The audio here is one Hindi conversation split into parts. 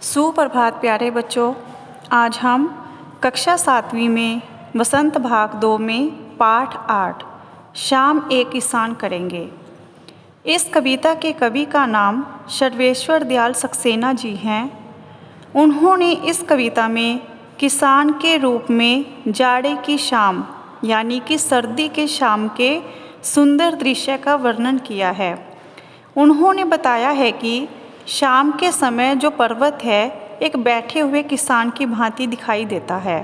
सुप्रभात प्यारे बच्चों। आज हम कक्षा 7वीं में वसंत भाग 2 में पाठ 8 शाम एक किसान करेंगे। इस कविता के कवि का नाम सर्वेश्वर दयाल सक्सेना जी हैं। उन्होंने इस कविता में किसान के रूप में जाड़े की शाम यानी कि सर्दी के शाम के सुंदर दृश्य का वर्णन किया है। उन्होंने बताया है कि शाम के समय जो पर्वत है एक बैठे हुए किसान की भांति दिखाई देता है।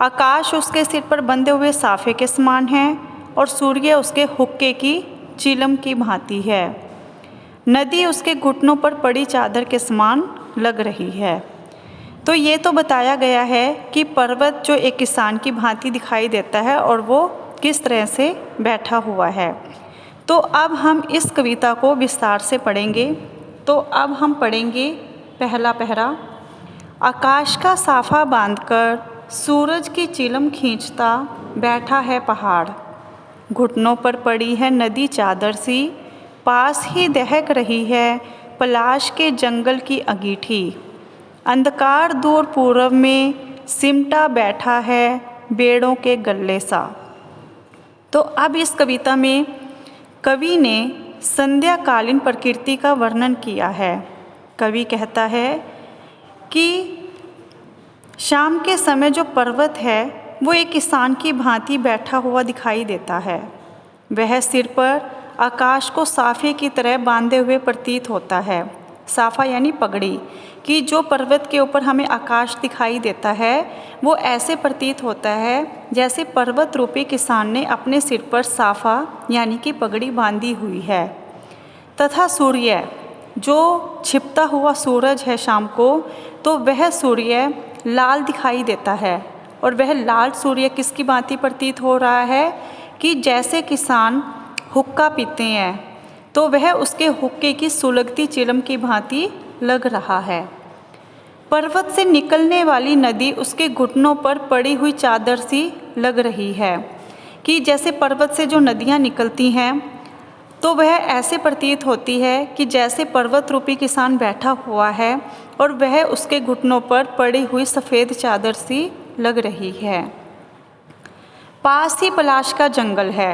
आकाश उसके सिर पर बंधे हुए साफे के समान है और सूर्य उसके हुक्के की चिलम की भांति है। नदी उसके घुटनों पर पड़ी चादर के समान लग रही है। तो ये तो बताया गया है कि पर्वत जो एक किसान की भांति दिखाई देता है और वो किस तरह से बैठा हुआ है। तो अब हम इस कविता को विस्तार से पढ़ेंगे। तो अब हम पढ़ेंगे पहला पहरा। आकाश का साफा बांधकर सूरज की चिलम खींचता बैठा है पहाड़। घुटनों पर पड़ी है नदी चादर सी, पास ही दहक रही है पलाश के जंगल की अंगीठी। अंधकार दूर पूरब में सिमटा बैठा है बेड़ों के गल्ले सा। तो अब इस कविता में कवि ने संध्याकालीन प्रकृति का वर्णन किया है। कवि कहता है कि शाम के समय जो पर्वत है वो एक किसान की भांति बैठा हुआ दिखाई देता है। वह सिर पर आकाश को साफे की तरह बांधे हुए प्रतीत होता है। साफा यानी पगड़ी कि जो पर्वत के ऊपर हमें आकाश दिखाई देता है वो ऐसे प्रतीत होता है जैसे पर्वत रूपी किसान ने अपने सिर पर साफा यानी कि पगड़ी बांधी हुई है। तथा सूर्य जो छिपता हुआ सूरज है शाम को, तो वह सूर्य लाल दिखाई देता है। और वह लाल सूर्य किसकी भांति प्रतीत हो रहा है कि जैसे किसान हुक्का पीते हैं तो वह उसके हुक्के की सुलगती चिलम की भांति लग रहा है। पर्वत से निकलने वाली नदी उसके घुटनों पर पड़ी हुई चादर सी लग रही है कि जैसे पर्वत से जो नदियाँ निकलती हैं तो वह ऐसे प्रतीत होती है कि जैसे पर्वत रूपी किसान बैठा हुआ है और वह उसके घुटनों पर पड़ी हुई सफ़ेद चादर सी लग रही है। पास ही पलाश का जंगल है,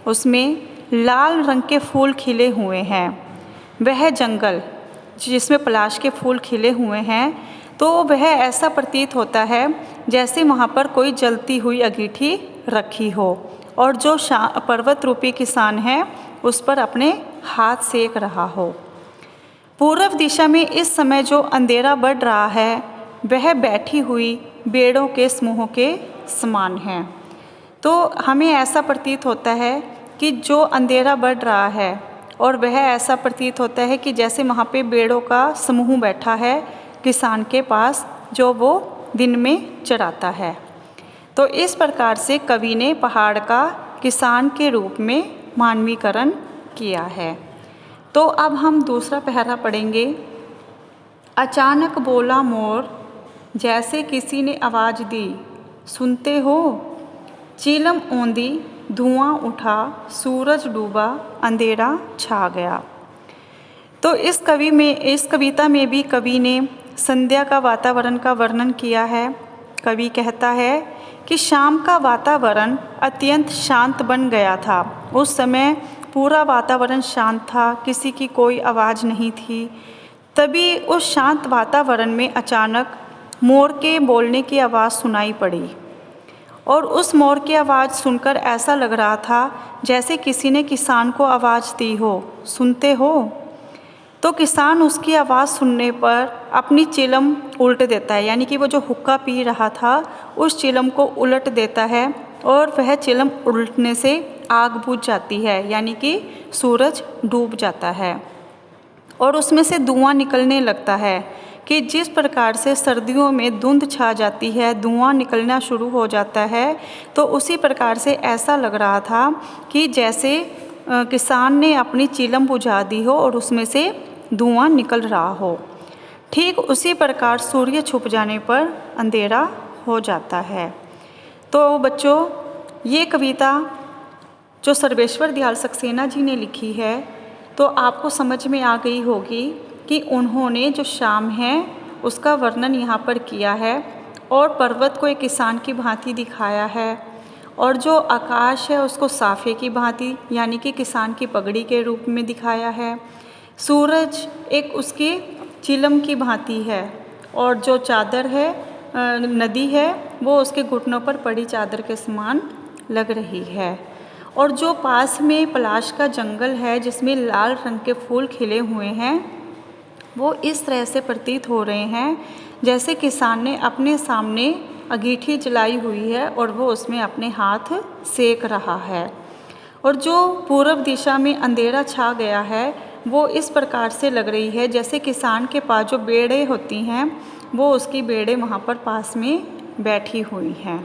उसमें लाल रंग के फूल खिले हुए हैं। वह जंगल जिसमें पलाश के फूल खिले हुए हैं तो वह ऐसा प्रतीत होता है जैसे वहाँ पर कोई जलती हुई अंगीठी रखी हो और जो पर्वत रूपी किसान है उस पर अपने हाथ सेक रहा हो। पूर्व दिशा में इस समय जो अंधेरा बढ़ रहा है वह बैठी हुई बेड़ों के समूह के समान है। तो हमें ऐसा प्रतीत होता है कि जो अंधेरा बढ़ रहा है और वह ऐसा प्रतीत होता है कि जैसे वहाँ पे बेड़ों का समूह बैठा है किसान के पास जो वो दिन में चराता है। तो इस प्रकार से कवि ने पहाड़ का किसान के रूप में मानवीकरण किया है। तो अब हम दूसरा पहरा पढ़ेंगे। अचानक बोला मोर जैसे किसी ने आवाज़ दी, सुनते हो? चिलम ओंधी धुआं उठा, सूरज डूबा, अंधेरा छा गया। तो इस कविता में भी कवि ने संध्या का वातावरण का वर्णन किया है। कवि कहता है कि शाम का वातावरण अत्यंत शांत बन गया था। उस समय पूरा वातावरण शांत था, किसी की कोई आवाज़ नहीं थी। तभी उस शांत वातावरण में अचानक मोर के बोलने की आवाज़ सुनाई पड़ी और उस मोर की आवाज़ सुनकर ऐसा लग रहा था जैसे किसी ने किसान को आवाज़ दी हो, सुनते हो? तो किसान उसकी आवाज़ सुनने पर अपनी चिलम उल्ट देता है, यानी कि वो जो हुक्का पी रहा था उस चिलम को उलट देता है और वह चिलम उलटने से आग बुझ जाती है, यानी कि सूरज डूब जाता है और उसमें से धुआं निकलने लगता है कि जिस प्रकार से सर्दियों में धुंध छा जाती है, धुआं निकलना शुरू हो जाता है, तो उसी प्रकार से ऐसा लग रहा था कि जैसे किसान ने अपनी चिलम बुझा दी हो और उसमें से धुआं निकल रहा हो। ठीक उसी प्रकार सूर्य छुप जाने पर अंधेरा हो जाता है। तो बच्चों, ये कविता जो सर्वेश्वर दयाल सक्सेना जी ने लिखी है तो आपको समझ में आ गई होगी कि उन्होंने जो शाम है उसका वर्णन यहाँ पर किया है और पर्वत को एक किसान की भांति दिखाया है और जो आकाश है उसको साफ़े की भांति यानी कि किसान की पगड़ी के रूप में दिखाया है। सूरज एक उसकी चिलम की भांति है और जो चादर है नदी है वो उसके घुटनों पर पड़ी चादर के समान लग रही है। और जो पास में पलाश का जंगल है जिसमें लाल रंग के फूल खिले हुए हैं वो इस तरह से प्रतीत हो रहे हैं जैसे किसान ने अपने सामने अंगीठी जलाई हुई है और वो उसमें अपने हाथ सेक रहा है। और जो पूर्व दिशा में अंधेरा छा गया है वो इस प्रकार से लग रही है जैसे किसान के पास जो बेड़े होती हैं वो उसकी बेड़े वहाँ पर पास में बैठी हुई हैं।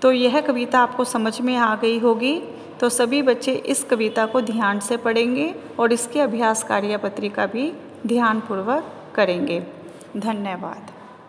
तो यह कविता आपको समझ में आ गई होगी। तो सभी बच्चे इस कविता को ध्यान से पढ़ेंगे और इसके अभ्यास कार्यपत्रिका भी ध्यानपूर्वक करेंगे। धन्यवाद।